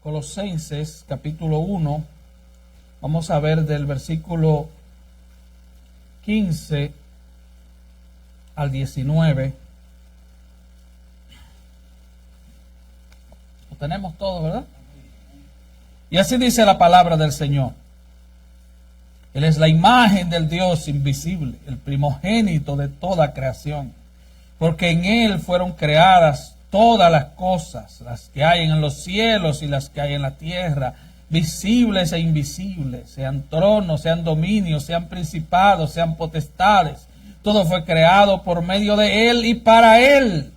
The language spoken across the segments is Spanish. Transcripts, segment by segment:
Colosenses capítulo 1, vamos a ver del versículo 15 al 19. Lo tenemos todo, ¿verdad? Y así dice la palabra del Señor. Él es la imagen del Dios invisible, el primogénito de toda creación, porque en Él fueron creadas todas las cosas, las que hay en los cielos y las que hay en la tierra, visibles e invisibles, sean tronos, sean dominios, sean principados, sean potestades. Todo fue creado por medio de Él y para Él.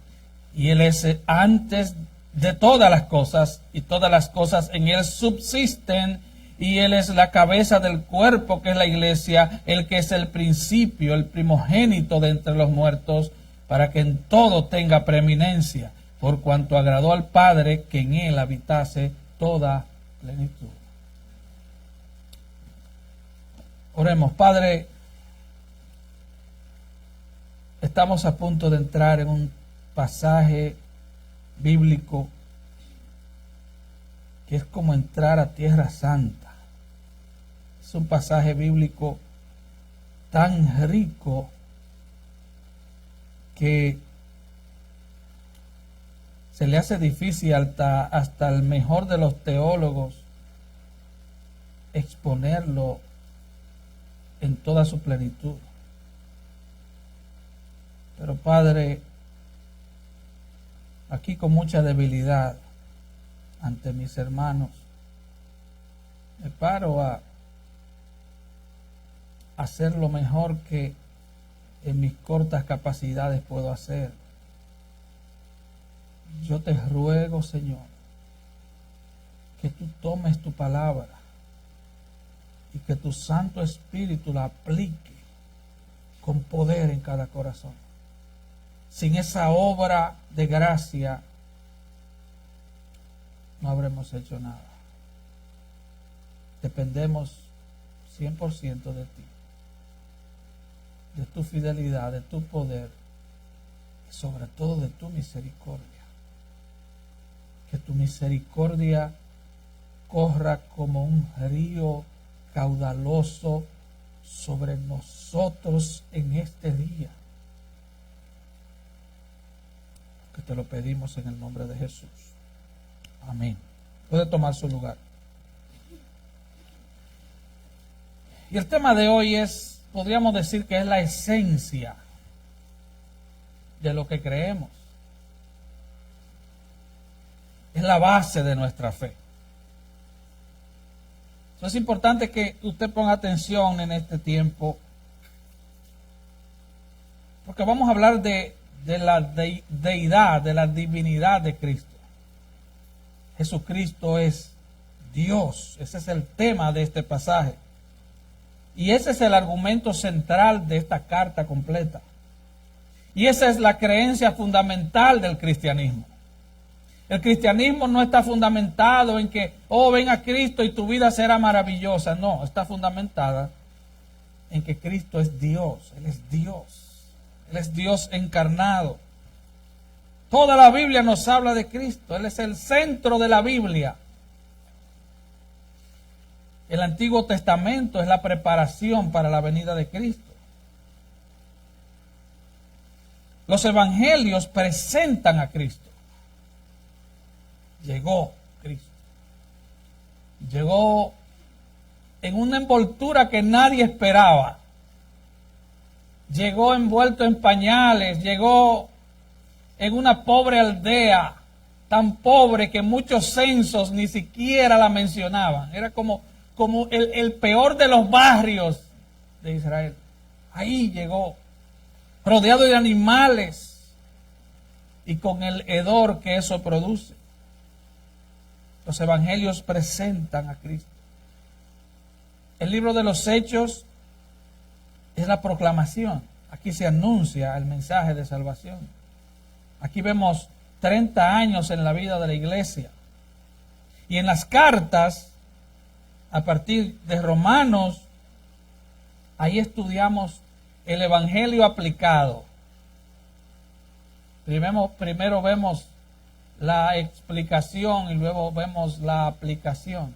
Y Él es antes de todas las cosas, y todas las cosas en Él subsisten, y Él es la cabeza del cuerpo, que es la iglesia, el que es el principio, el primogénito de entre los muertos, para que en todo tenga preeminencia, por cuanto agradó al Padre que en Él habitase toda plenitud. Oremos. Padre, estamos a punto de entrar en un pasaje bíblico que es como entrar a Tierra Santa. Es un pasaje bíblico tan rico que se le hace difícil hasta el mejor de los teólogos exponerlo en toda su plenitud. Pero Padre, aquí con mucha debilidad ante mis hermanos, me paro a hacer lo mejor que en mis cortas capacidades puedo hacer. Yo te ruego, Señor, que tú tomes tu palabra y que tu Santo Espíritu la aplique con poder en cada corazón. Sin esa obra de gracia no habremos hecho nada. Dependemos 100% de ti, de tu fidelidad, de tu poder y sobre todo de tu misericordia. Que tu misericordia corra como un río caudaloso sobre nosotros en este día. Que te lo pedimos en el nombre de Jesús. Amén. Puede tomar su lugar. Y el tema de hoy es, podríamos decir que es la esencia de lo que creemos. Es la base de nuestra fe. Es importante que usted ponga atención en este tiempo, porque vamos a hablar de la deidad, de la divinidad de Cristo. Jesucristo es Dios. Ese es el tema de este pasaje. Y ese es el argumento central de esta carta completa. Y esa es la creencia fundamental del cristianismo. El cristianismo no está fundamentado en que, ven a Cristo y tu vida será maravillosa. No, está fundamentada en que Cristo es Dios. Él es Dios. Él es Dios encarnado. Toda la Biblia nos habla de Cristo. Él es el centro de la Biblia. El Antiguo Testamento es la preparación para la venida de Cristo. Los evangelios presentan a Cristo. Llegó Cristo. Llegó en una envoltura que nadie esperaba. Llegó envuelto en pañales. Llegó en una pobre aldea, tan pobre que muchos censos ni siquiera la mencionaban. Era como el peor de los barrios de Israel. Ahí llegó, rodeado de animales y con el hedor que eso produce. Los evangelios presentan a Cristo. El libro de los Hechos es la proclamación. Aquí se anuncia el mensaje de salvación. Aquí vemos 30 años en la vida de la iglesia. Y en las cartas, a partir de Romanos, ahí estudiamos el evangelio aplicado. Primero vemos la explicación y luego vemos la aplicación.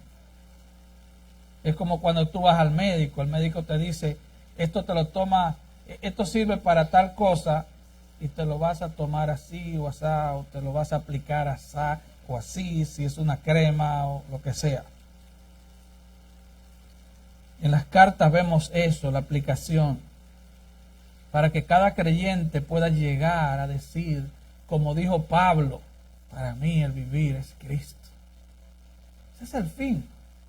Es como cuando tú vas al médico, el médico te dice, esto te lo toma, esto sirve para tal cosa, y te lo vas a tomar así o así, o te lo vas a aplicar así o así, si es una crema o lo que sea. En las cartas vemos eso, la aplicación, para que cada creyente pueda llegar a decir, como dijo Pablo, para mí el vivir es Cristo. Ese es el fin,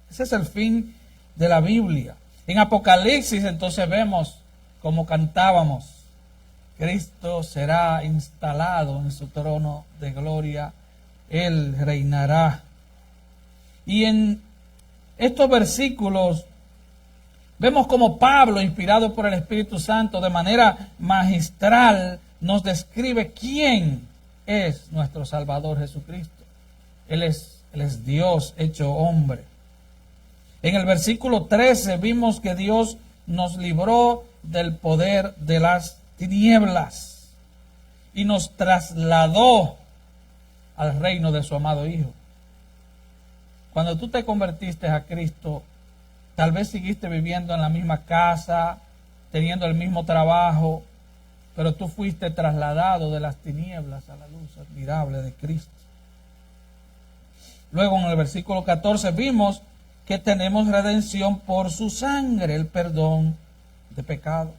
ese es el fin de la Biblia. En Apocalipsis entonces vemos, como cantábamos, Cristo será instalado en su trono de gloria, Él reinará. Y en estos versículos vemos como Pablo, inspirado por el Espíritu Santo, de manera magistral, nos describe quién es nuestro Salvador Jesucristo. Él es Dios hecho hombre. En el versículo 13 vimos que Dios nos libró del poder de las tinieblas y nos trasladó al reino de su amado Hijo. Cuando tú te convertiste a Cristo, tal vez seguiste viviendo en la misma casa, teniendo el mismo trabajo, pero tú fuiste trasladado de las tinieblas a la luz admirable de Cristo. Luego en el versículo 14 vimos que tenemos redención por su sangre, el perdón de pecados.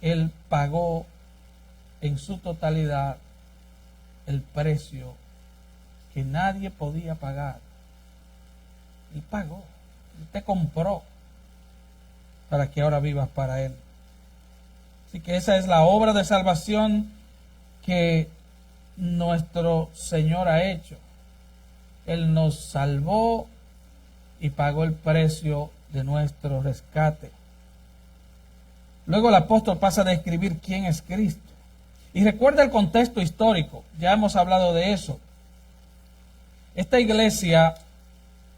Él pagó en su totalidad el precio que nadie podía pagar. Él pagó, Él te compró para que ahora vivas para Él. Así que esa es la obra de salvación que nuestro Señor ha hecho. Él nos salvó y pagó el precio de nuestro rescate. Luego el apóstol pasa a describir quién es Cristo. Y recuerda el contexto histórico, ya hemos hablado de eso. Esta iglesia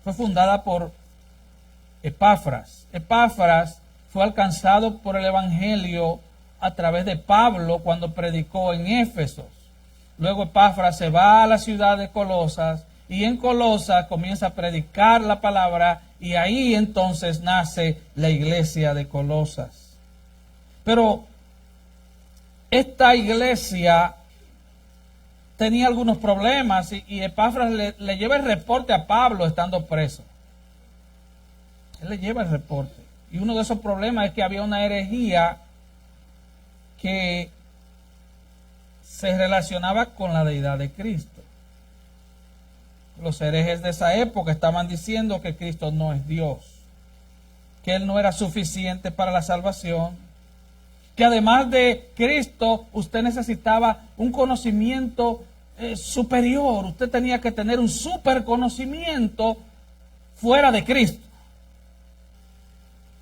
fue fundada por Epafras. Epafras fue alcanzado por el Evangelio a través de Pablo cuando predicó en Éfeso. Luego Epafras se va a la ciudad de Colosas y en Colosas comienza a predicar la palabra y ahí entonces nace la iglesia de Colosas. Pero esta iglesia tenía algunos problemas y Epafras le lleva el reporte a Pablo estando preso. Él le lleva el reporte. Y uno de esos problemas es que había una herejía que se relacionaba con la deidad de Cristo. Los herejes de esa época estaban diciendo que Cristo no es Dios, que Él no era suficiente para la salvación, que además de Cristo usted necesitaba un conocimiento superior, usted tenía que tener un super conocimiento fuera de Cristo,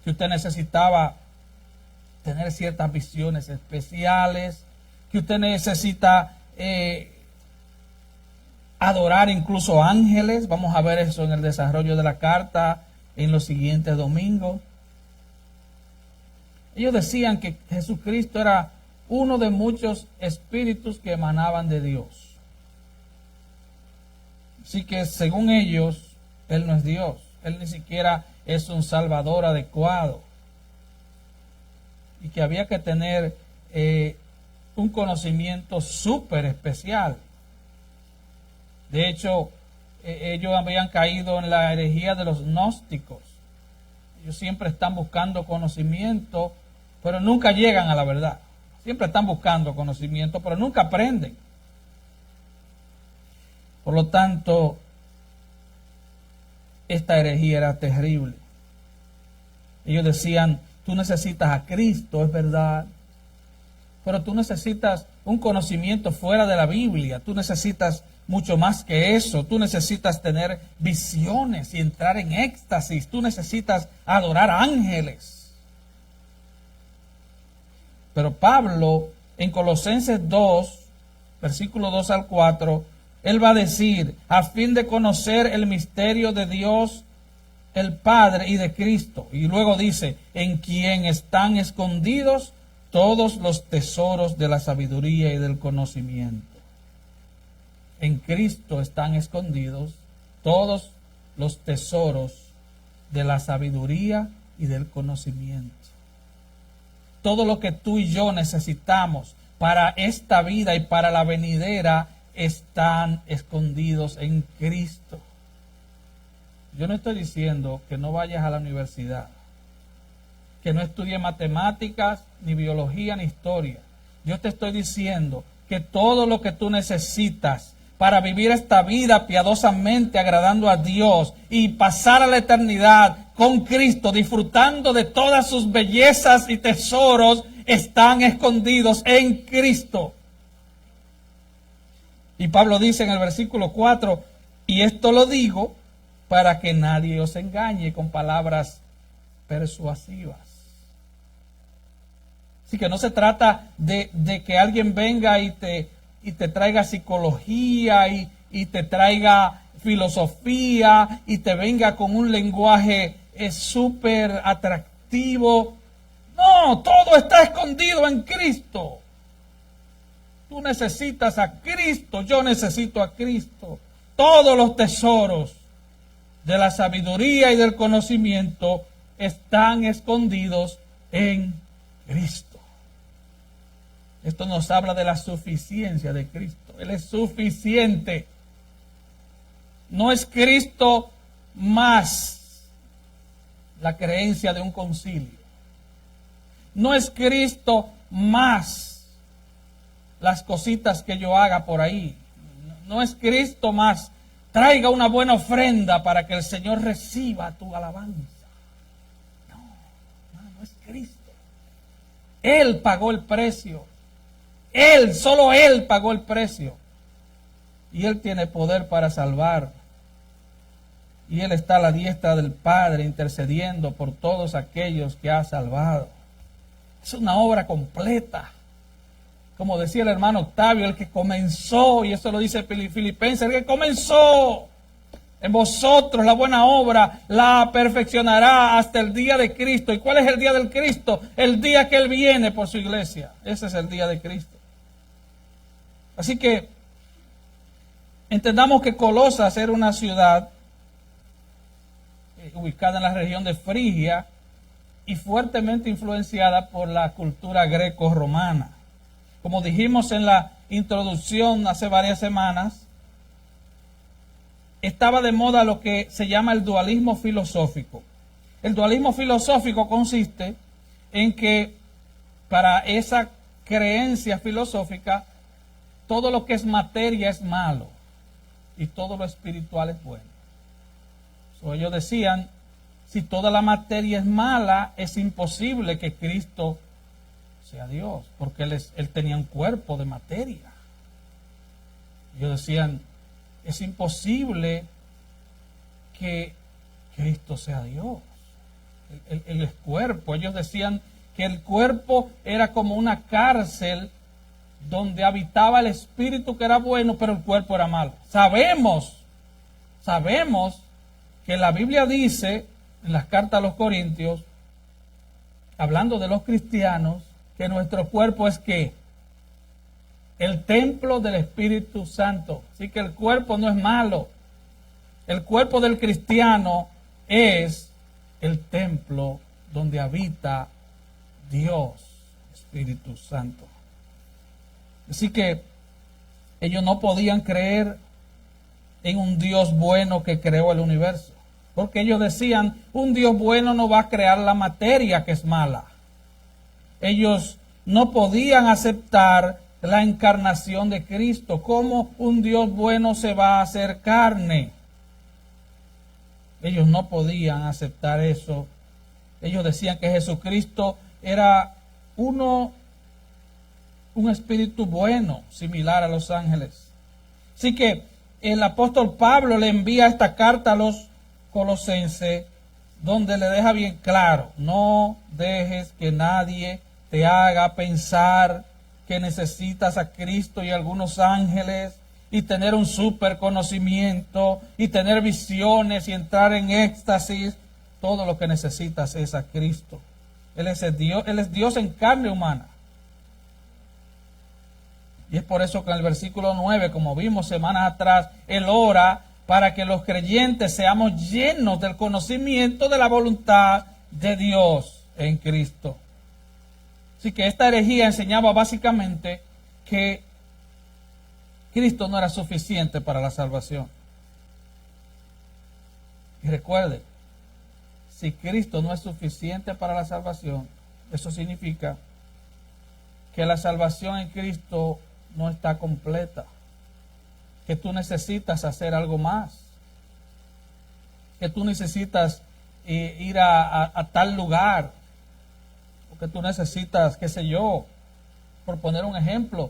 que usted necesitaba tener ciertas visiones especiales, que usted necesita adorar incluso ángeles. Vamos a ver eso en el desarrollo de la carta en los siguientes domingos. Ellos decían que Jesucristo era uno de muchos espíritus que emanaban de Dios. Así que según ellos, Él no es Dios. Él ni siquiera es un Salvador adecuado. Y que había que tener un conocimiento súper especial. De hecho, ellos habían caído en la herejía de los gnósticos. Ellos siempre están buscando conocimiento, pero nunca llegan a la verdad. Siempre están buscando conocimiento, pero nunca aprenden. Por lo tanto, esta herejía era terrible. Ellos decían, tú necesitas a Cristo, es verdad, pero tú necesitas un conocimiento fuera de la Biblia. Tú necesitas mucho más que eso. Tú necesitas tener visiones y entrar en éxtasis. Tú necesitas adorar ángeles. Pero Pablo, en Colosenses 2, versículo 2 al 4, él va a decir, a fin de conocer el misterio de Dios, el Padre y de Cristo. Y luego dice, en quien están escondidos todos los tesoros de la sabiduría y del conocimiento. En Cristo están escondidos todos los tesoros de la sabiduría y del conocimiento. Todo lo que tú y yo necesitamos para esta vida y para la venidera están escondidos en Cristo. Yo no estoy diciendo que no vayas a la universidad, que no estudies matemáticas, ni biología, ni historia. Yo te estoy diciendo que todo lo que tú necesitas para vivir esta vida piadosamente, agradando a Dios y pasar a la eternidad con Cristo, disfrutando de todas sus bellezas y tesoros, están escondidos en Cristo. Y Pablo dice en el versículo 4, y esto lo digo para que nadie os engañe con palabras persuasivas. Así que no se trata de que alguien venga y te traiga psicología y te traiga filosofía y te venga con un lenguaje súper atractivo. No, todo está escondido en Cristo. Tú necesitas a Cristo, yo necesito a Cristo. Todos los tesoros de la sabiduría y del conocimiento están escondidos en Cristo. Esto nos habla de la suficiencia de Cristo. Él es suficiente. No es Cristo más la creencia de un concilio. No es Cristo más las cositas que yo haga por ahí. No es Cristo más traiga una buena ofrenda para que el Señor reciba tu alabanza. No es Cristo. Él pagó el precio. Solo Él pagó el precio. Y Él tiene poder para salvar. Y Él está a la diestra del Padre intercediendo por todos aquellos que ha salvado. Es una obra completa. Como decía el hermano Octavio, el que comenzó, y eso lo dice Filipenses, el que comenzó en vosotros la buena obra, la perfeccionará hasta el día de Cristo. ¿Y cuál es el día del Cristo? El día que Él viene por su iglesia. Ese es el día de Cristo. Así que entendamos que Colosas era una ciudad ubicada en la región de Frigia y fuertemente influenciada por la cultura greco-romana. Como dijimos en la introducción hace varias semanas, estaba de moda lo que se llama el dualismo filosófico. El dualismo filosófico consiste en que para esa creencia filosófica, todo lo que es materia es malo y todo lo espiritual es bueno. Ellos decían, si toda la materia es mala, es imposible que Cristo sea Dios, porque Él tenía un cuerpo de materia. Ellos decían, es imposible que Cristo sea Dios. El cuerpo, ellos decían que el cuerpo era como una cárcel donde habitaba el espíritu que era bueno, pero el cuerpo era malo. Sabemos que la Biblia dice en las cartas a los Corintios, hablando de los cristianos, que nuestro cuerpo es ¿qué? El templo del Espíritu Santo. Así que el cuerpo no es malo. El cuerpo del cristiano es el templo donde habita Dios, Espíritu Santo. Así que ellos no podían creer en un Dios bueno que creó el universo. Porque ellos decían, un Dios bueno no va a crear la materia que es mala. Ellos no podían aceptar la encarnación de Cristo. ¿Cómo un Dios bueno se va a hacer carne? Ellos no podían aceptar eso. Ellos decían que Jesucristo era un espíritu bueno, similar a los ángeles. Así que el apóstol Pablo le envía esta carta a los colosenses, donde le deja bien claro, no dejes que nadie te haga pensar que necesitas a Cristo y algunos ángeles y tener un super conocimiento y tener visiones y entrar en éxtasis. Todo lo que necesitas es a Cristo. Él es Dios en carne humana. Y es por eso que en el versículo 9, como vimos semanas atrás, Él ora para que los creyentes seamos llenos del conocimiento de la voluntad de Dios en Cristo. Así que esta herejía enseñaba básicamente que Cristo no era suficiente para la salvación. Y recuerde, si Cristo no es suficiente para la salvación, eso significa que la salvación en Cristo no está completa, que tú necesitas hacer algo más, que tú necesitas ir a tal lugar, o que tú necesitas, qué sé yo, por poner un ejemplo,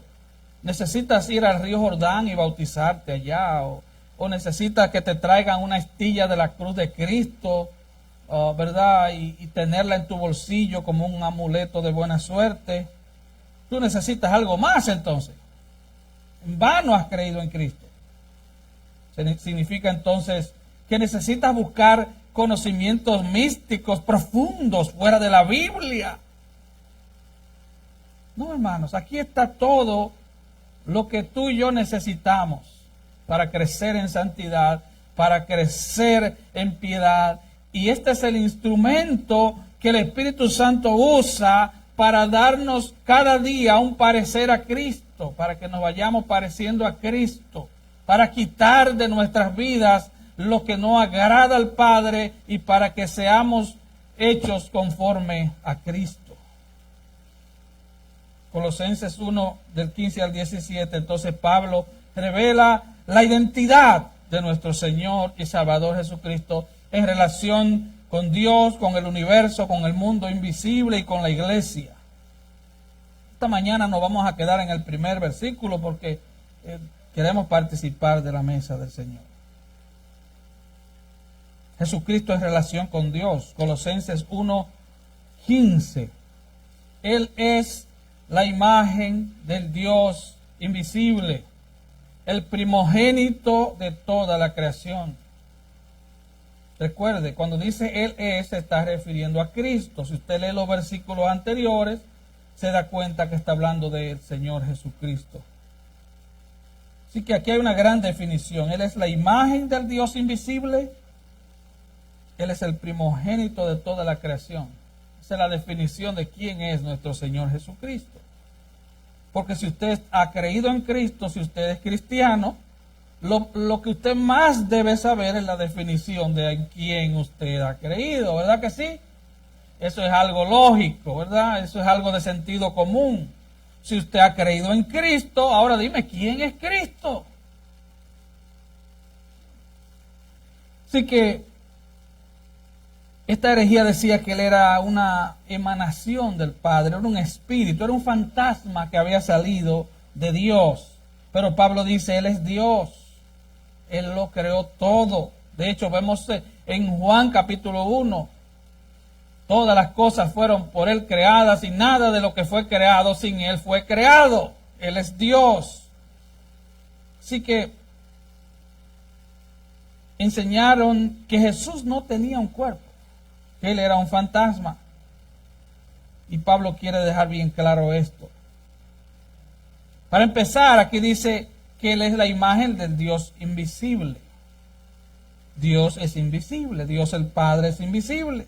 necesitas ir al río Jordán y bautizarte allá, o necesitas que te traigan una estilla de la cruz de Cristo, ¿verdad? Y tenerla en tu bolsillo como un amuleto de buena suerte. Tú necesitas algo más entonces. En vano has creído en Cristo. Significa entonces que necesitas buscar conocimientos místicos profundos fuera de la Biblia. No, hermanos, aquí está todo lo que tú y yo necesitamos para crecer en santidad, para crecer en piedad. Y este es el instrumento que el Espíritu Santo usa para darnos cada día un parecer a Cristo, para que nos vayamos pareciendo a Cristo, para quitar de nuestras vidas lo que no agrada al Padre y para que seamos hechos conforme a Cristo. Colosenses 1, del 15 al 17, entonces Pablo revela la identidad de nuestro Señor y Salvador Jesucristo en relación con Dios, con el universo, con el mundo invisible y con la iglesia. Esta mañana nos vamos a quedar en el primer versículo porque queremos participar de la mesa del Señor. Jesucristo en relación con Dios. Colosenses 1, 15. Él es la imagen del Dios invisible, el primogénito de toda la creación. Recuerde, cuando dice Él es, se está refiriendo a Cristo. Si usted lee los versículos anteriores, se da cuenta que está hablando del Señor Jesucristo. Así que aquí hay una gran definición. Él es la imagen del Dios invisible. Él es el primogénito de toda la creación. Esa es la definición de quién es nuestro Señor Jesucristo. Porque si usted ha creído en Cristo, si usted es cristiano, lo que usted más debe saber es la definición de en quién usted ha creído, ¿verdad que sí? Eso es algo lógico, ¿verdad? Eso es algo de sentido común. Si usted ha creído en Cristo, ahora dime, ¿quién es Cristo? Así que esta herejía decía que Él era una emanación del Padre, era un espíritu, era un fantasma que había salido de Dios. Pero Pablo dice, Él es Dios. Él lo creó todo. De hecho, vemos en Juan capítulo 1, todas las cosas fueron por Él creadas y nada de lo que fue creado sin Él fue creado. Él es Dios. Así que enseñaron que Jesús no tenía un cuerpo. Él era un fantasma. Y Pablo quiere dejar bien claro esto. Para empezar, aquí dice que Él es la imagen del Dios invisible. Dios es invisible. Dios el Padre es invisible.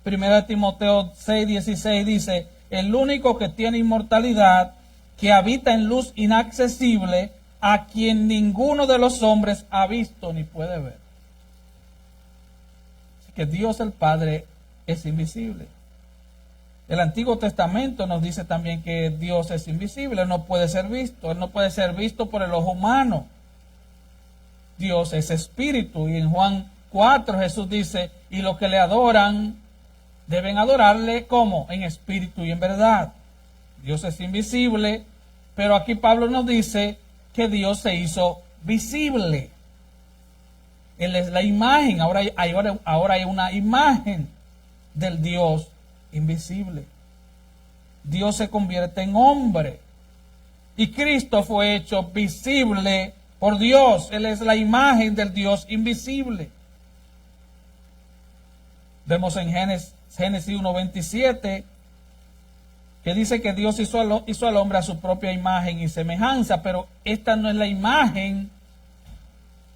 1 Timoteo 6:16 dice, el único que tiene inmortalidad, que habita en luz inaccesible, a quien ninguno de los hombres ha visto ni puede ver. Que Dios el Padre es invisible. El Antiguo Testamento nos dice también que Dios es invisible, Él no puede ser visto, Él no puede ser visto por el ojo humano. Dios es espíritu y en Juan 4 Jesús dice, y los que le adoran deben adorarle ¿cómo? En espíritu y en verdad. Dios es invisible, pero aquí Pablo nos dice que Dios se hizo visible. Él es la imagen, ahora hay una imagen del Dios invisible. Dios se convierte en hombre y Cristo fue hecho visible por Dios. Él es la imagen del Dios invisible. Vemos en Génesis 1:27 que dice que Dios hizo al hombre a su propia imagen y semejanza, pero esta no es la imagen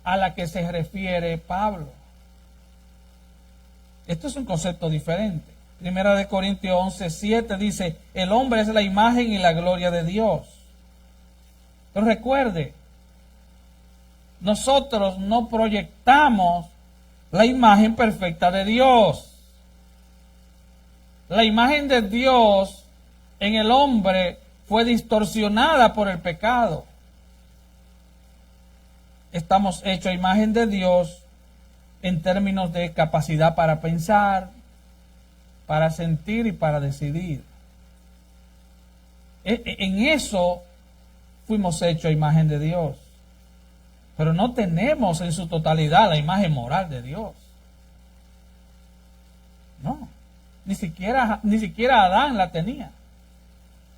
a la que se refiere Pablo. Esto es un concepto diferente. Primera de Corintios 11:7 dice, el hombre es la imagen y la gloria de Dios. Pero recuerde, nosotros no proyectamos la imagen perfecta de Dios. La imagen de Dios en el hombre fue distorsionada por el pecado. Estamos hechos a imagen de Dios en términos de capacidad para pensar, para sentir y para decidir. En eso fuimos hechos a imagen de Dios. Pero no tenemos en su totalidad la imagen moral de Dios. No, ni siquiera Adán la tenía.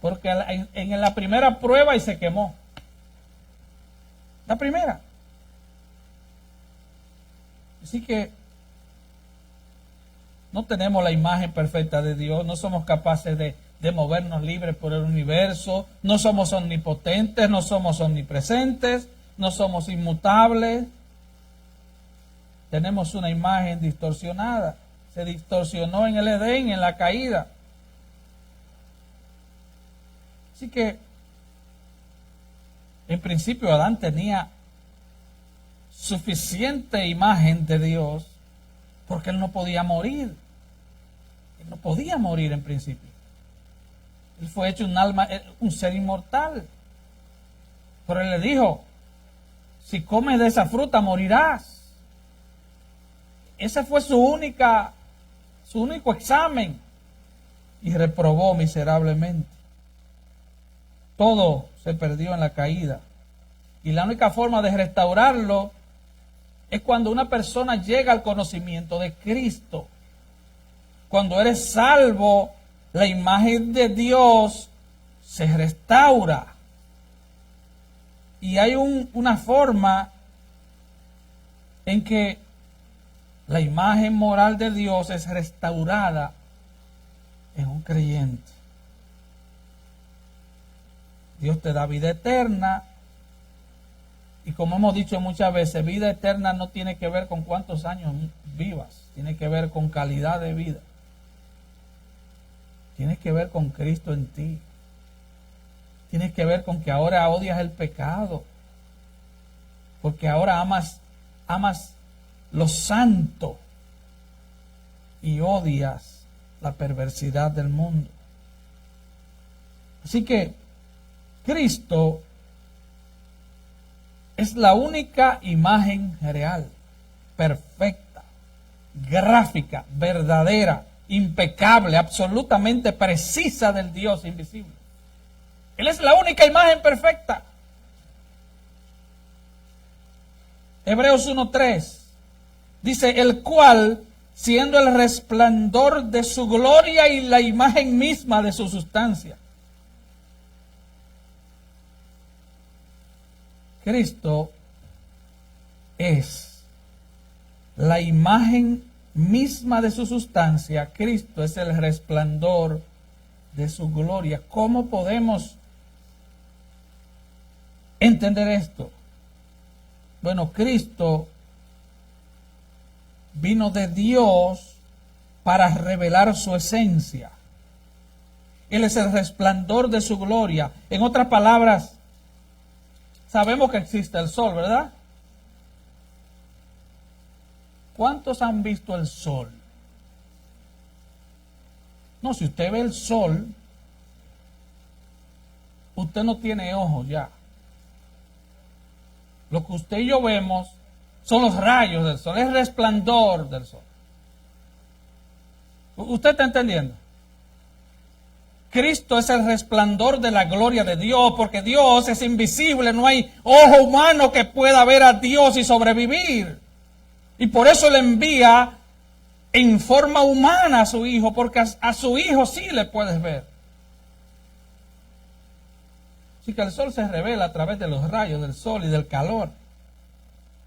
Porque en la primera prueba y se quemó. La primera. Así que no tenemos la imagen perfecta de Dios, no somos capaces de movernos libres por el universo, no somos omnipotentes, no somos omnipresentes, no somos inmutables. Tenemos una imagen distorsionada. Se distorsionó en el Edén, en la caída. Así que, en principio, Adán tenía suficiente imagen de Dios porque él no podía morir. Él no podía morir en principio. Él fue hecho un alma, un ser inmortal. Pero él le dijo, si comes de esa fruta morirás. Ese fue su único examen. Y reprobó miserablemente. Todo se perdió en la caída. Y la única forma de restaurarlo es cuando una persona llega al conocimiento de Cristo. Cuando eres salvo, la imagen de Dios se restaura. Y hay una forma en que la imagen moral de Dios es restaurada en un creyente. Dios te da vida eterna. Y como hemos dicho muchas veces, vida eterna no tiene que ver con cuántos años vivas. Tiene que ver con calidad de vida. Tiene que ver con Cristo en ti. Tiene que ver con que ahora odias el pecado. Porque ahora amas lo santo. Y odias la perversidad del mundo. Así que Cristo es la única imagen real, perfecta, gráfica, verdadera, impecable, absolutamente precisa del Dios invisible. Él es la única imagen perfecta. Hebreos 1:3 dice, el cual, siendo el resplandor de su gloria y la imagen misma de su sustancia. Cristo es la imagen misma de su sustancia. Cristo es el resplandor de su gloria. ¿Cómo podemos entender esto? Bueno, Cristo vino de Dios para revelar su esencia. Él es el resplandor de su gloria. En otras palabras, sabemos que existe el sol, ¿verdad? ¿Cuántos han visto el sol? No, si usted ve el sol, usted no tiene ojos ya. Lo que usted y yo vemos son los rayos del sol, es el resplandor del sol. ¿Usted está entendiendo? Cristo es el resplandor de la gloria de Dios, porque Dios es invisible, no hay ojo humano que pueda ver a Dios y sobrevivir. Y por eso le envía en forma humana a su Hijo, porque a su Hijo sí le puedes ver. Así que el sol se revela a través de los rayos del sol y del calor.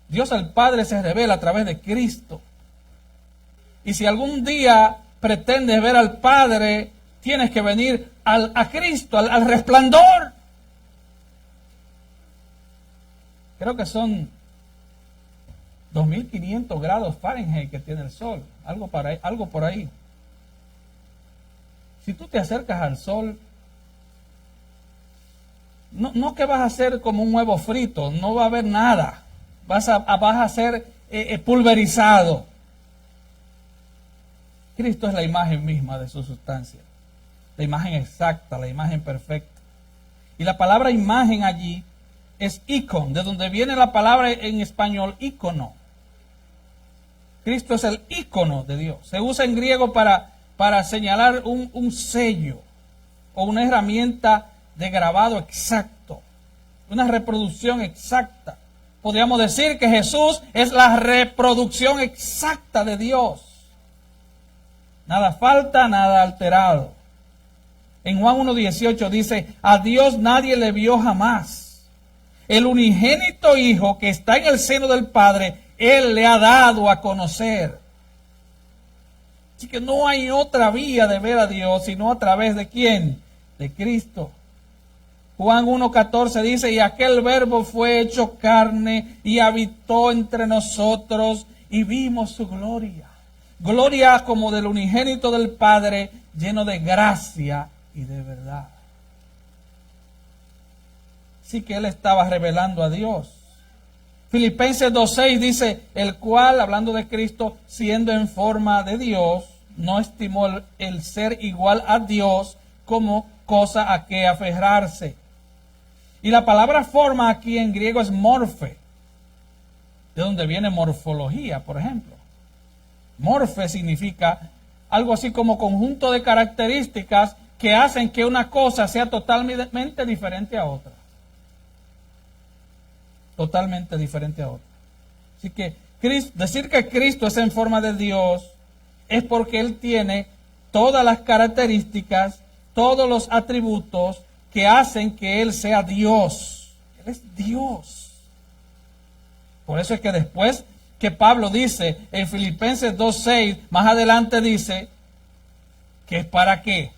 Dios el Padre se revela a través de Cristo. Y si algún día pretendes ver al Padre, tienes que venir a Cristo, al resplandor. Creo que son 2500 grados Fahrenheit que tiene el sol, algo por ahí. Si tú te acercas al sol, no que vas a ser como un huevo frito, no va a haber nada, vas a ser pulverizado. Cristo es la imagen misma de su sustancia, la imagen exacta, la imagen perfecta. Y la palabra imagen allí es icon, de donde viene la palabra en español ícono. Cristo es el ícono de Dios. Se usa en griego para señalar un sello o una herramienta de grabado exacto, una reproducción exacta. Podríamos decir que Jesús es la reproducción exacta de Dios. Nada falta, nada alterado. En Juan 1:18 dice, a Dios nadie le vio jamás. El unigénito Hijo que está en el seno del Padre, Él le ha dado a conocer. Así que no hay otra vía de ver a Dios, sino a través de ¿quién? De Cristo. Juan 1:14 dice, y aquel verbo fue hecho carne y habitó entre nosotros y vimos su gloria. Gloria como del unigénito del Padre, lleno de gracia y de verdad. Así que Él estaba revelando a Dios. Filipenses 2:6 dice, el cual, hablando de Cristo, siendo en forma de Dios, no estimó el ser igual a Dios como cosa a que aferrarse. Y la palabra forma aquí en griego es morfe, de donde viene morfología, por ejemplo. Morfe significa algo así como conjunto de características que hacen que una cosa sea totalmente diferente a otra. Totalmente diferente a otra. Así que decir que Cristo es en forma de Dios es porque Él tiene todas las características, todos los atributos que hacen que Él sea Dios. Él es Dios. Por eso es que después que Pablo dice en Filipenses 2:6, más adelante dice que es para qué.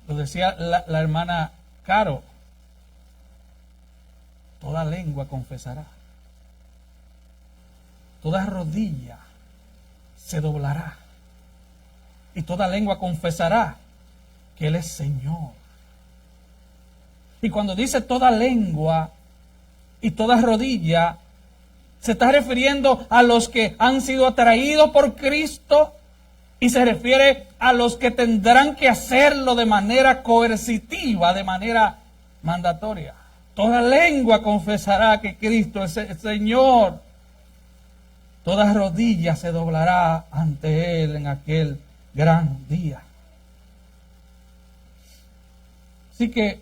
Lo decía la hermana Caro. Toda lengua confesará. Toda rodilla se doblará. Y toda lengua confesará que Él es Señor. Y cuando dice toda lengua y toda rodilla, se está refiriendo a los que han sido atraídos por Cristo y se refiere a los que tendrán que hacerlo de manera coercitiva, de manera mandatoria. Toda lengua confesará que Cristo es el Señor. Toda rodilla se doblará ante Él en aquel gran día. Así que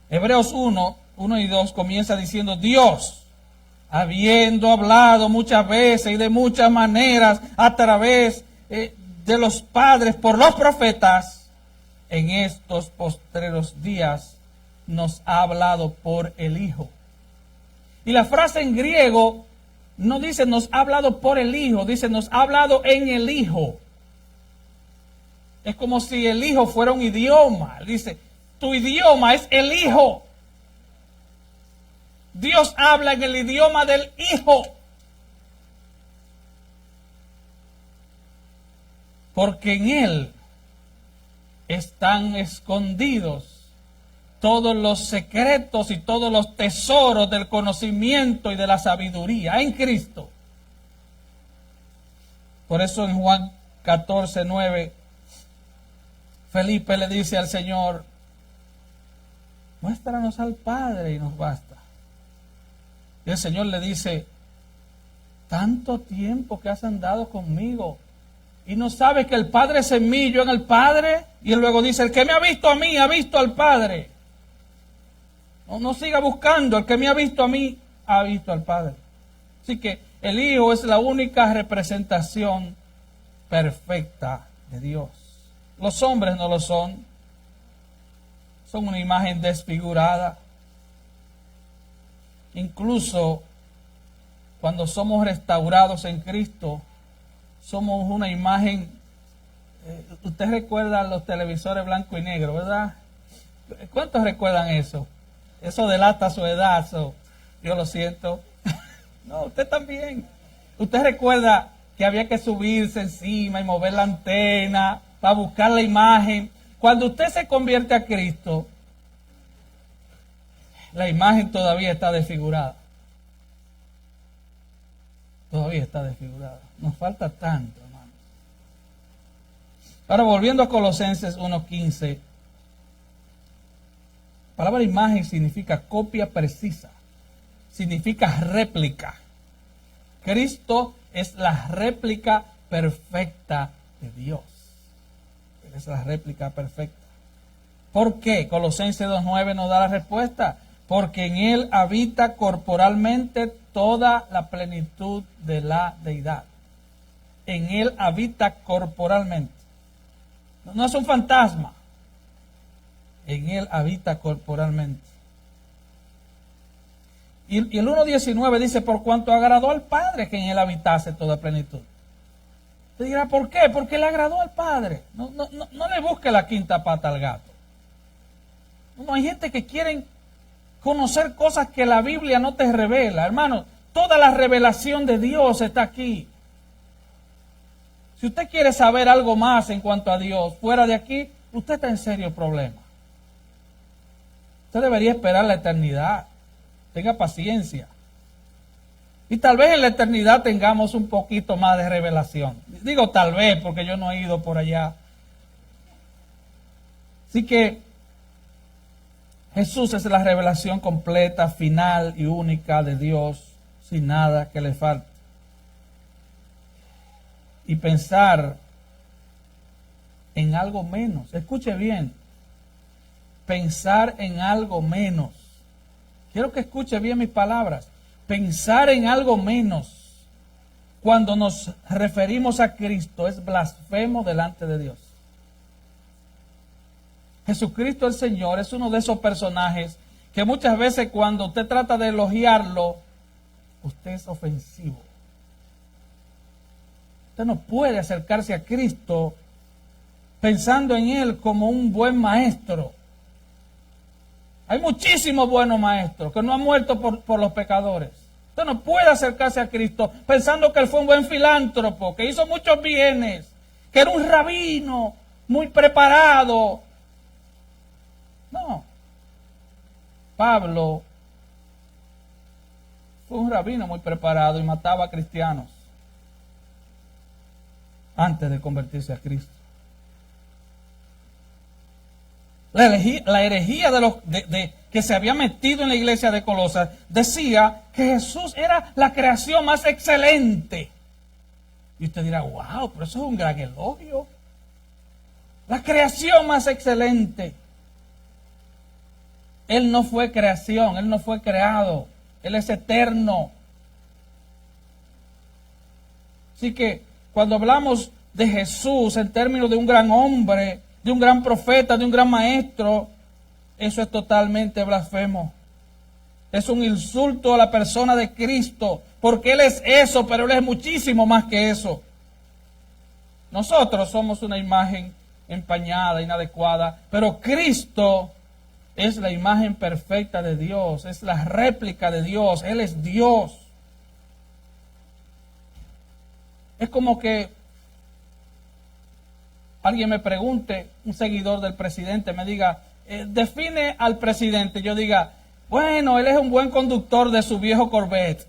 Hebreos 1 y 2 comienza diciendo, Dios, habiendo hablado muchas veces y de muchas maneras a través de los padres por los profetas, en estos postreros días nos ha hablado por el Hijo. Y la frase en griego no dice nos ha hablado por el Hijo, dice nos ha hablado en el Hijo. Es como si el Hijo fuera un idioma. Dice, tu idioma es el Hijo. Dios habla en el idioma del Hijo. Porque en Él están escondidos todos los secretos y todos los tesoros del conocimiento y de la sabiduría en Cristo. Por eso en Juan 14:9, Felipe le dice al Señor, muéstranos al Padre y nos basta. Y el Señor le dice, tanto tiempo que has andado conmigo y no sabes que el Padre es en mí, yo en el Padre. Y él luego dice, el que me ha visto a mí, ha visto al Padre. No siga buscando, el que me ha visto a mí, ha visto al Padre. Así que el Hijo es la única representación perfecta de Dios. Los hombres no lo son. Son una imagen desfigurada. Incluso cuando somos restaurados en Cristo, somos una imagen Usted recuerda los televisores blanco y negro, ¿verdad? ¿Cuántos recuerdan eso? Eso delata su edad, yo lo siento. No, usted también. Usted recuerda que había que subirse encima y mover la antena para buscar la imagen. Cuando usted se convierte a Cristo, la imagen todavía está desfigurada. Todavía está desfigurada. Nos falta tanto, hermano. Ahora, volviendo a Colosenses 1:15. La palabra imagen significa copia precisa. Significa réplica. Cristo es la réplica perfecta de Dios. Él es la réplica perfecta. ¿Por qué? Colosenses 2:9 nos da la respuesta. Porque en Él habita corporalmente toda la plenitud de la deidad. En Él habita corporalmente. No es un fantasma. En Él habita corporalmente. Y el 1:19 dice, por cuanto agradó al Padre que en Él habitase toda plenitud. Te dirá, ¿por qué? Porque le agradó al Padre. No le busque la quinta pata al gato. No, hay gente que quieren conocer cosas que la Biblia no te revela. Hermano, toda la revelación de Dios está aquí. Si usted quiere saber algo más en cuanto a Dios, fuera de aquí, usted está en serio problema. Usted debería esperar la eternidad. Tenga paciencia. Y tal vez en la eternidad tengamos un poquito más de revelación. Digo tal vez porque yo no he ido por allá. Así que Jesús es la revelación completa, final y única de Dios, sin nada que le falte. Y pensar en algo menos, escuche bien, pensar en algo menos. Quiero que escuche bien mis palabras. Pensar en algo menos cuando nos referimos a Cristo es blasfemo delante de Dios. Jesucristo el Señor es uno de esos personajes que muchas veces cuando usted trata de elogiarlo, usted es ofensivo. Usted no puede acercarse a Cristo pensando en Él como un buen maestro. Hay muchísimos buenos maestros que no han muerto por los pecadores. Usted no puede acercarse a Cristo pensando que Él fue un buen filántropo, que hizo muchos bienes, que era un rabino muy preparado. No. Pablo fue un rabino muy preparado y mataba a cristianos antes de convertirse a Cristo. La herejía que se había metido en la iglesia de Colosas decía que Jesús era la creación más excelente. Y usted dirá, wow, pero eso es un gran elogio. La creación más excelente. Él no fue creación, Él no fue creado. Él es eterno. Así que cuando hablamos de Jesús en términos de un gran hombre, de un gran profeta, de un gran maestro, eso es totalmente blasfemo. Es un insulto a la persona de Cristo, porque Él es eso, pero Él es muchísimo más que eso. Nosotros somos una imagen empañada, inadecuada, pero Cristo es la imagen perfecta de Dios, es la réplica de Dios, Él es Dios. Es como que alguien me pregunte, un seguidor del presidente me diga, define al presidente. Yo diga, bueno, él es un buen conductor de su viejo Corvette.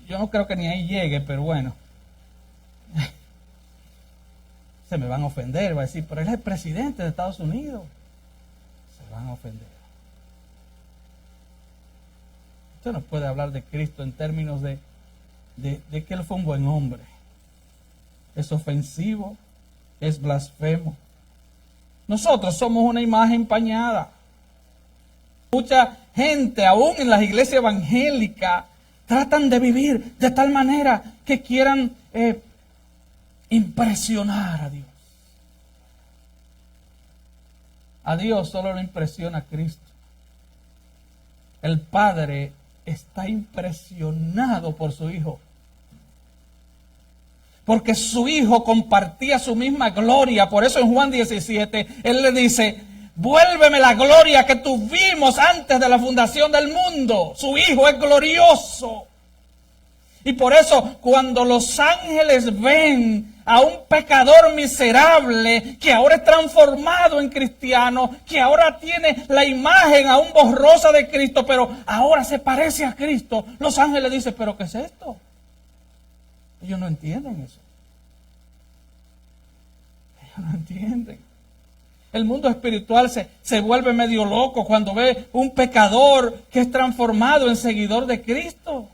Yo no creo que ni ahí llegue, pero bueno. Se me van a ofender, va a decir, pero él es el presidente de Estados Unidos. Se van a ofender. Usted no puede hablar de Cristo en términos de que Él fue un buen hombre. Es ofensivo, es blasfemo. Nosotros somos una imagen empañada. Mucha gente, aún en las iglesias evangélicas, tratan de vivir de tal manera que quieran impresionar a Dios. A Dios solo le impresiona a Cristo. El Padre está impresionado por su Hijo. porque su Hijo compartía su misma gloria. Por eso en Juan 17, Él le dice, vuélveme la gloria que tuvimos antes de la fundación del mundo. Su Hijo es glorioso. Y por eso cuando los ángeles ven a un pecador miserable que ahora es transformado en cristiano, que ahora tiene la imagen aún borrosa de Cristo, pero ahora se parece a Cristo, los ángeles dicen, ¿pero qué es esto? Ellos no entienden eso. Ellos no entienden. El mundo espiritual se vuelve medio loco cuando ve un pecador que es transformado en seguidor de Cristo.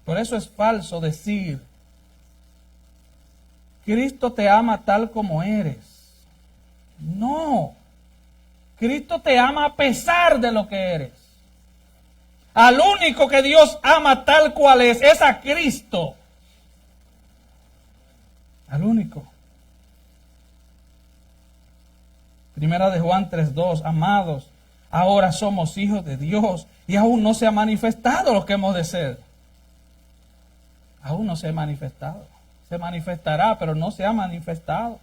Por eso es falso decir, Cristo te ama tal como eres. No, Cristo te ama a pesar de lo que eres. Al único que Dios ama tal cual es a Cristo. Al único. Primera de Juan 3:2, amados, ahora somos hijos de Dios y aún no se ha manifestado lo que hemos de ser. Aún no se ha manifestado. Se manifestará, pero no se ha manifestado.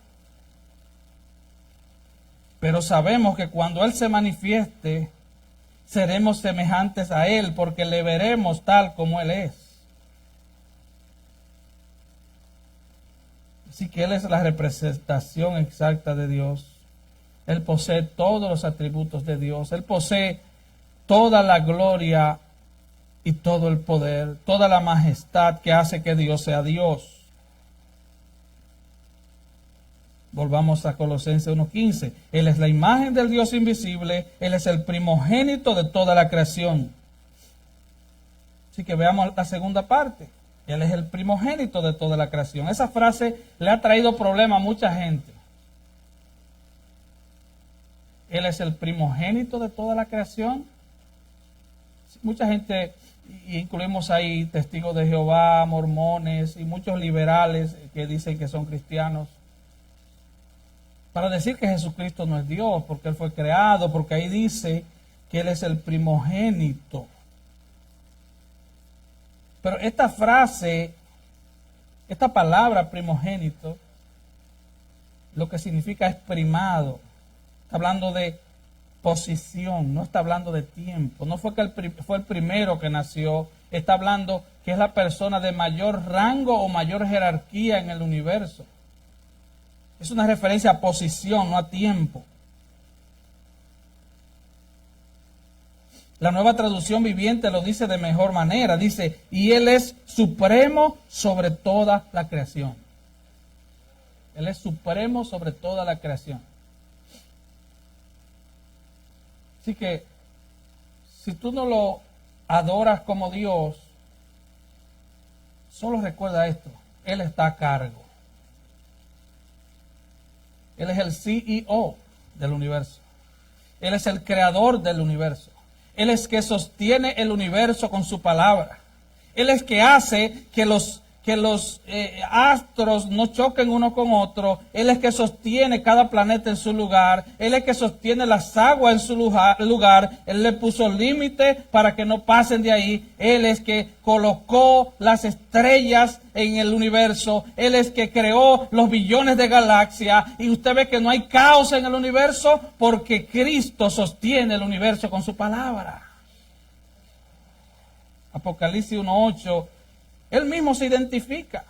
Pero sabemos que cuando Él se manifieste, seremos semejantes a Él, porque le veremos tal como Él es. Así que Él es la representación exacta de Dios. Él posee todos los atributos de Dios. Él posee toda la gloria y todo el poder, toda la majestad que hace que Dios sea Dios. Volvamos a Colosenses 1:15. Él es la imagen del Dios invisible. Él es el primogénito de toda la creación. Así que veamos la segunda parte. Él es el primogénito de toda la creación. Esa frase le ha traído problema a mucha gente. Él es el primogénito de toda la creación. Mucha gente, y incluimos ahí testigos de Jehová, mormones y muchos liberales que dicen que son cristianos, para decir que Jesucristo no es Dios, porque Él fue creado, porque ahí dice que Él es el primogénito. Pero esta frase, esta palabra primogénito, lo que significa es primado. Está hablando de posición, no está hablando de tiempo. No fue que fue el primero que nació, está hablando que es la persona de mayor rango o mayor jerarquía en el universo. Es una referencia a posición, no a tiempo. La Nueva Traducción Viviente lo dice de mejor manera. Dice, y Él es supremo sobre toda la creación. Él es supremo sobre toda la creación. Así que, si tú no lo adoras como Dios, solo recuerda esto, Él está a cargo. Él es el CEO del universo. Él es el creador del universo. Él es que sostiene el universo con su palabra. Él es que hace que los astros no choquen uno con otro. Él es que sostiene cada planeta en su lugar. Él es que sostiene las aguas en su lugar. Él le puso límite para que no pasen de ahí. Él es que colocó las estrellas en el universo. Él es que creó los billones de galaxias. Y usted ve que no hay caos en el universo porque Cristo sostiene el universo con su palabra. Apocalipsis 1:8. Él mismo se identifica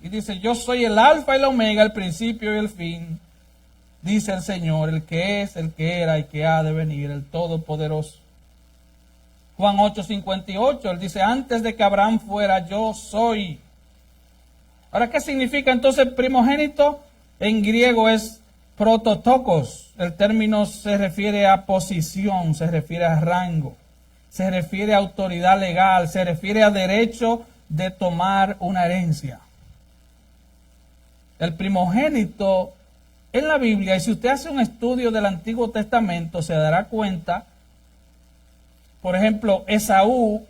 y dice, yo soy el alfa y el omega, el principio y el fin, dice el Señor, el que es, el que era y que ha de venir, el Todopoderoso. Juan 8:58, Él dice, antes de que Abraham fuera, yo soy. Ahora, ¿qué significa entonces primogénito? En griego es prototokos. El término se refiere a posición, se refiere a rango, se refiere a autoridad legal, se refiere a derecho de tomar una herencia. El primogénito en la Biblia, y si usted hace un estudio del Antiguo Testamento, se dará cuenta, por ejemplo, Esaú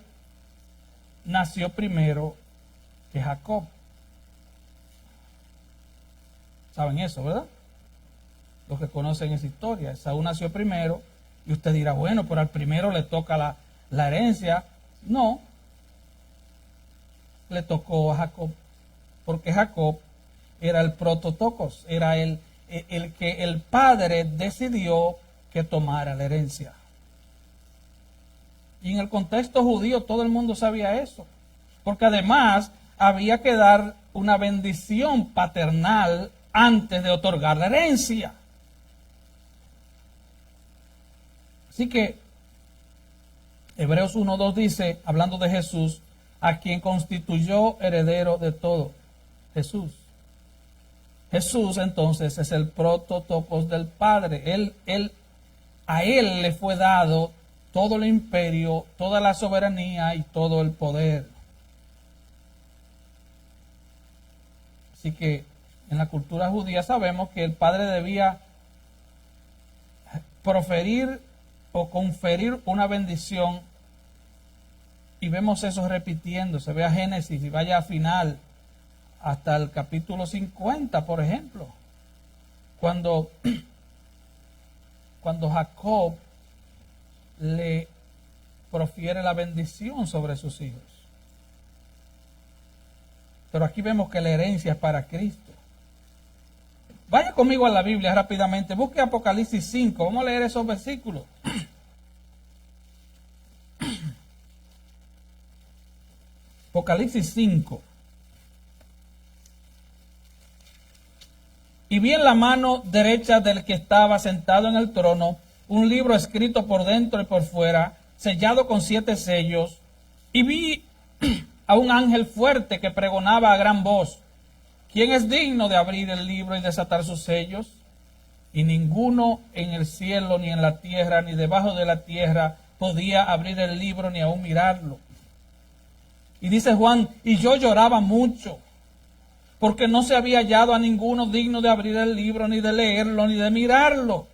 nació primero que Jacob. ¿Saben eso, verdad? Los que conocen esa historia. Esaú nació primero, y usted dirá, bueno, pero al primero le toca la herencia. No. le tocó a Jacob, porque Jacob era el prototocos, era el que el padre decidió que tomara la herencia. Y en el contexto judío todo el mundo sabía eso, porque además había que dar una bendición paternal antes de otorgar la herencia. Así que Hebreos 1:2 dice, hablando de Jesús, a quien constituyó heredero de todo. Jesús. Jesús entonces es el prototocos del Padre. A él le fue dado todo el imperio, toda la soberanía y todo el poder. Así que en la cultura judía sabemos que el Padre debía proferir o conferir una bendición, y vemos eso repitiéndose. Ve a Génesis y vaya a final hasta el capítulo 50, por ejemplo, cuando Jacob le profiere la bendición sobre sus hijos. Pero aquí vemos que la herencia es para Cristo. Vaya conmigo a la Biblia rápidamente, busque Apocalipsis 5, vamos a leer esos versículos. Apocalipsis 5. Y vi en la mano derecha del que estaba sentado en el trono un libro escrito por dentro y por fuera, sellado con 7 sellos, y vi a un ángel fuerte que pregonaba a gran voz: ¿quién es digno de abrir el libro y desatar sus sellos? Y ninguno en el cielo, ni en la tierra, ni debajo de la tierra podía abrir el libro ni aún mirarlo. Y dice Juan, y yo lloraba mucho, porque no se había hallado a ninguno digno de abrir el libro, ni de leerlo, ni de mirarlo.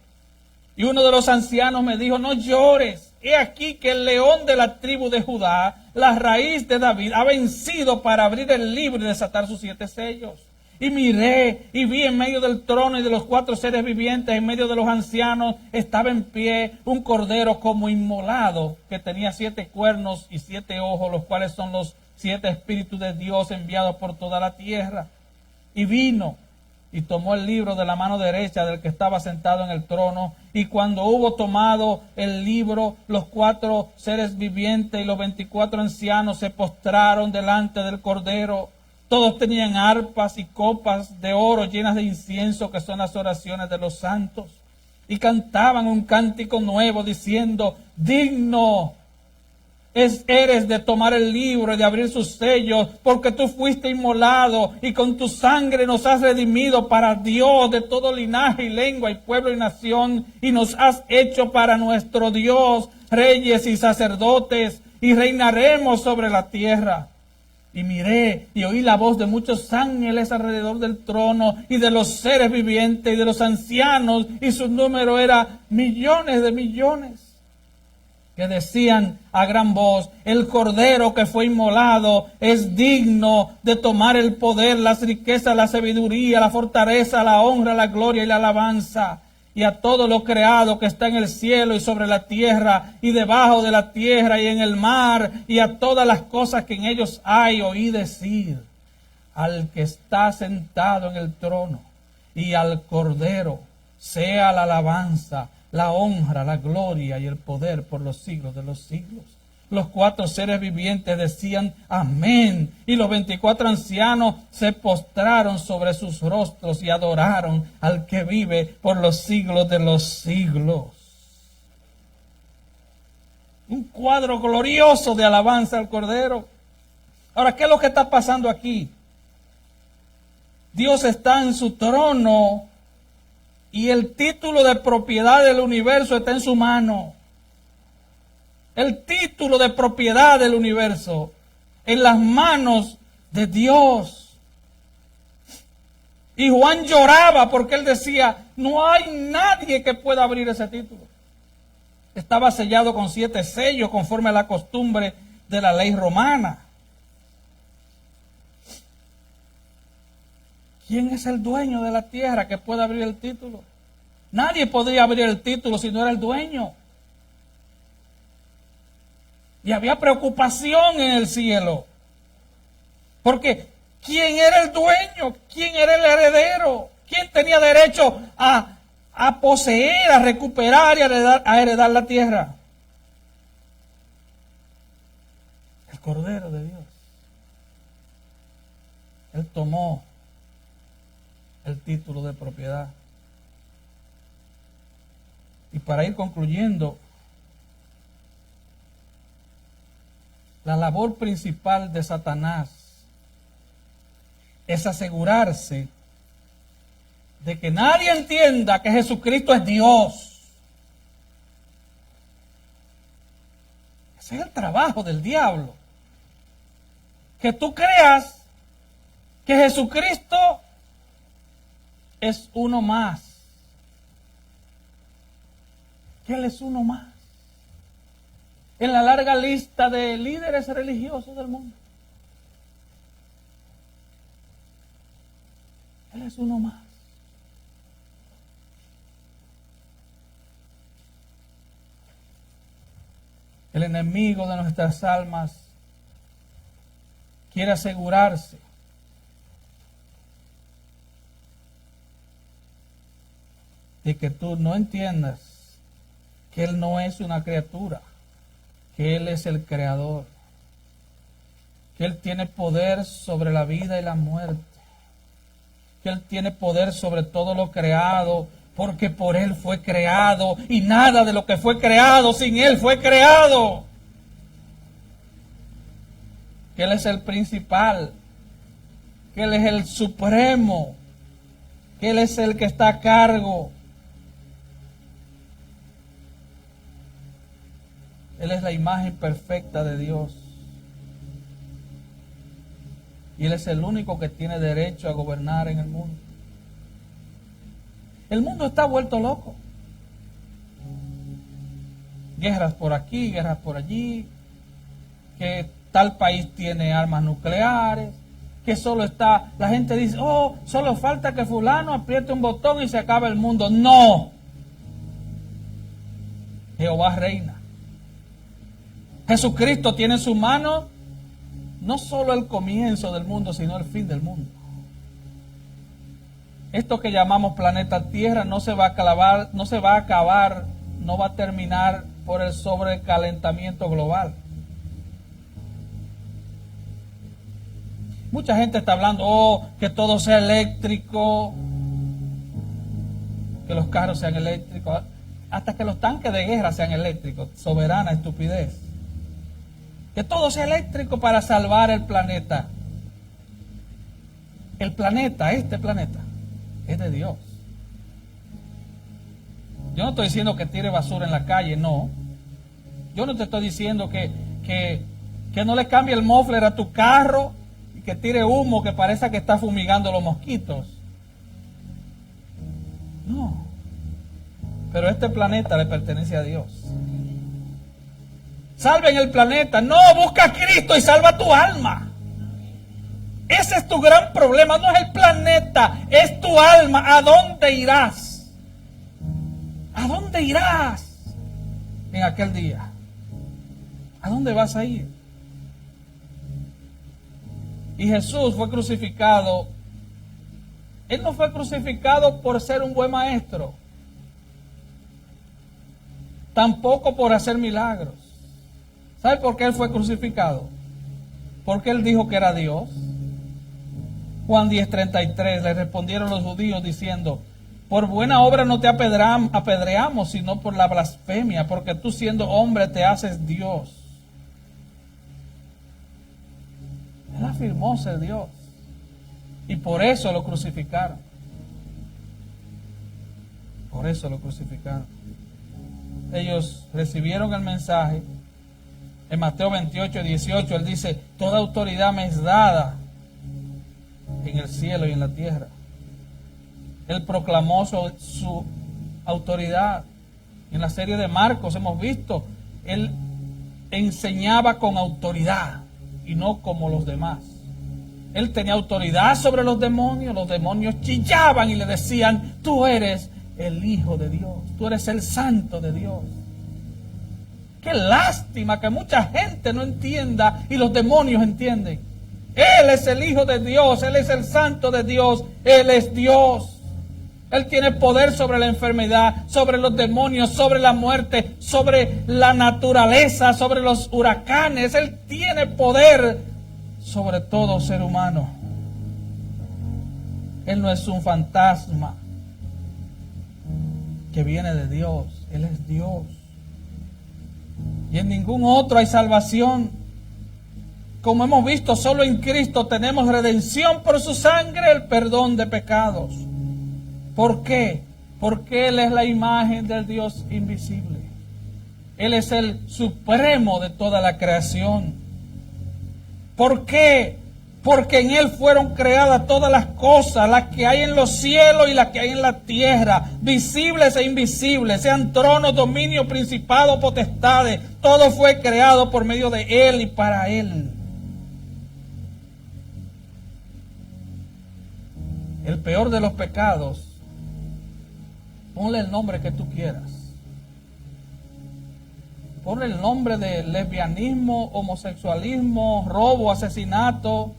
Y uno de los ancianos me dijo, no llores, he aquí que el león de la tribu de Judá, la raíz de David, ha vencido para abrir el libro y desatar sus 7 sellos. Y miré y vi en medio del trono y de los 4 seres vivientes, en medio de los ancianos, estaba en pie un cordero como inmolado, que tenía 7 cuernos y 7 ojos, los cuales son los 7 espíritus de Dios enviados por toda la tierra. Y vino y tomó el libro de la mano derecha del que estaba sentado en el trono, y cuando hubo tomado el libro, los 4 seres vivientes y los 24 ancianos se postraron delante del cordero. Todos tenían arpas y copas de oro llenas de incienso, que son las oraciones de los santos, y cantaban un cántico nuevo diciendo, digno eres de tomar el libro y de abrir sus sellos, porque tú fuiste inmolado y con tu sangre nos has redimido para Dios de todo linaje y lengua y pueblo y nación, y nos has hecho para nuestro Dios reyes y sacerdotes, y reinaremos sobre la tierra. Y miré y oí la voz de muchos ángeles alrededor del trono y de los seres vivientes y de los ancianos, y su número era millones de millones, que decían a gran voz, el cordero que fue inmolado es digno de tomar el poder, las riquezas, la sabiduría, la fortaleza, la honra, la gloria y la alabanza. Y a todo lo creado que está en el cielo y sobre la tierra y debajo de la tierra y en el mar, y a todas las cosas que en ellos hay, oí decir, al que está sentado en el trono y al cordero sea la alabanza, la honra, la gloria y el poder por los siglos de los siglos. Los 4 seres vivientes decían amén, y los 24 ancianos se postraron sobre sus rostros y adoraron al que vive por los siglos de los siglos. Un cuadro glorioso de alabanza al Cordero. Ahora, ¿qué es lo que está pasando aquí? Dios está en su trono y el título de propiedad del universo está en su mano. El título de propiedad del universo en las manos de Dios. Y Juan lloraba porque él decía, no hay nadie que pueda abrir ese título. Estaba sellado con 7 sellos conforme a la costumbre de la ley romana. ¿Quién es el dueño de la tierra que pueda abrir el título? Nadie podría abrir el título si no era el dueño. Y había preocupación en el cielo. Porque ¿quién era el dueño? ¿Quién era el heredero? ¿Quién tenía derecho a poseer, a recuperar y a heredar la tierra? El Cordero de Dios. Él tomó el título de propiedad. Y para ir concluyendo, la labor principal de Satanás es asegurarse de que nadie entienda que Jesucristo es Dios. Ese es el trabajo del diablo. Que tú creas que Jesucristo es uno más. Que Él es uno más en la larga lista de líderes religiosos del mundo. Él es uno más. El enemigo de nuestras almas quiere asegurarse de que tú no entiendas que Él no es una criatura, que Él es el creador, que Él tiene poder sobre la vida y la muerte, que Él tiene poder sobre todo lo creado, porque por Él fue creado y nada de lo que fue creado sin Él fue creado. Que Él es el principal, que Él es el supremo, que Él es el que está a cargo. Él es la imagen perfecta de Dios. Y Él es el único que tiene derecho a gobernar en el mundo. El mundo está vuelto loco. Guerras por aquí, guerras por allí. Que tal país tiene armas nucleares. Que solo está, la gente dice, oh, solo falta que fulano apriete un botón y se acaba el mundo. No. Jehová reina. Jesucristo tiene en su mano no solo el comienzo del mundo, sino el fin del mundo. Esto que llamamos planeta Tierra no se va a acabar, no va a terminar por el sobrecalentamiento global. Mucha gente está hablando, que todo sea eléctrico, que los carros sean eléctricos, hasta que los tanques de guerra sean eléctricos. Soberana estupidez. Que todo sea eléctrico para salvar el planeta. El planeta, este planeta, es de Dios. Yo no estoy diciendo que tire basura en la calle, no. Yo no te estoy diciendo que no le cambie el muffler a tu carro y que tire humo que parezca que está fumigando los mosquitos. No. Pero este planeta le pertenece a Dios. Salven el planeta. No, busca a Cristo y salva tu alma. Ese es tu gran problema. No es el planeta, es tu alma. ¿A dónde irás? ¿A dónde irás en aquel día? ¿A dónde vas a ir? Y Jesús fue crucificado. Él no fue crucificado por ser un buen maestro. Tampoco por hacer milagros. ¿Sabe por qué Él fue crucificado? Porque Él dijo que era Dios. Juan 10:33, le respondieron los judíos diciendo, por buena obra no te apedreamos, sino por la blasfemia, porque tú siendo hombre te haces Dios. Él afirmó ser Dios. Y por eso lo crucificaron. Por eso lo crucificaron. Ellos recibieron el mensaje. En Mateo 28:18 Él dice, toda autoridad me es dada en el cielo y en la tierra. Él proclamó su autoridad. En la serie de Marcos hemos visto, Él enseñaba con autoridad y no como los demás. Él tenía autoridad sobre los demonios chillaban y le decían, tú eres el Hijo de Dios, tú eres el Santo de Dios. Qué lástima que mucha gente no entienda y los demonios entienden. Él es el Hijo de Dios, Él es el Santo de Dios, Él es Dios. Él tiene poder sobre la enfermedad, sobre los demonios, sobre la muerte, sobre la naturaleza, sobre los huracanes. Él tiene poder sobre todo ser humano. Él no es un fantasma que viene de Dios. Él es Dios. Y en ningún otro hay salvación. Como hemos visto, solo en Cristo tenemos redención por su sangre, el perdón de pecados. ¿Por qué? Porque Él es la imagen del Dios invisible. Él es el supremo de toda la creación. ¿Por qué? Porque en Él fueron creadas todas las cosas, las que hay en los cielos y las que hay en la tierra, visibles e invisibles, sean tronos, dominios, principados, potestades. Todo fue creado por medio de Él y para Él. El peor de los pecados, ponle el nombre que tú quieras. Ponle el nombre de lesbianismo, homosexualismo, robo, asesinato.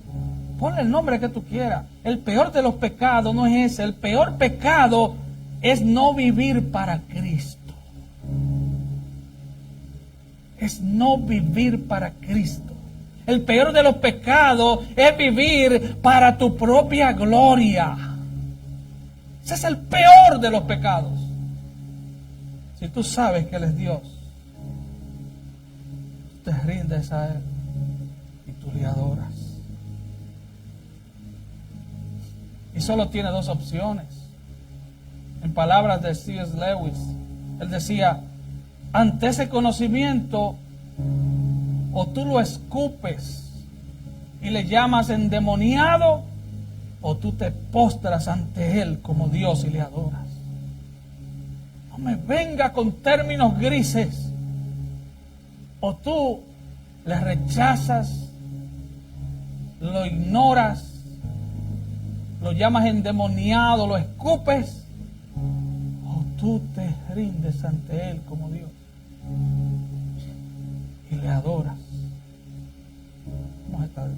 Ponle el nombre que tú quieras. El peor de los pecados no es ese. El peor pecado es no vivir para Cristo. Es no vivir para Cristo. El peor de los pecados es vivir para tu propia gloria. Ese es el peor de los pecados. Si tú sabes que Él es Dios, te rindes a Él y tú le adoras. Y solo tiene dos opciones. En palabras de C.S. Lewis, él decía: ante ese conocimiento, o tú lo escupes y le llamas endemoniado, o tú te postras ante Él como Dios y le adoras. No me venga con términos grises. O tú le rechazas, lo ignoras, lo llamas endemoniado, lo escupes, o tú te rindes ante Él como Dios y le adoras. Vamos a estar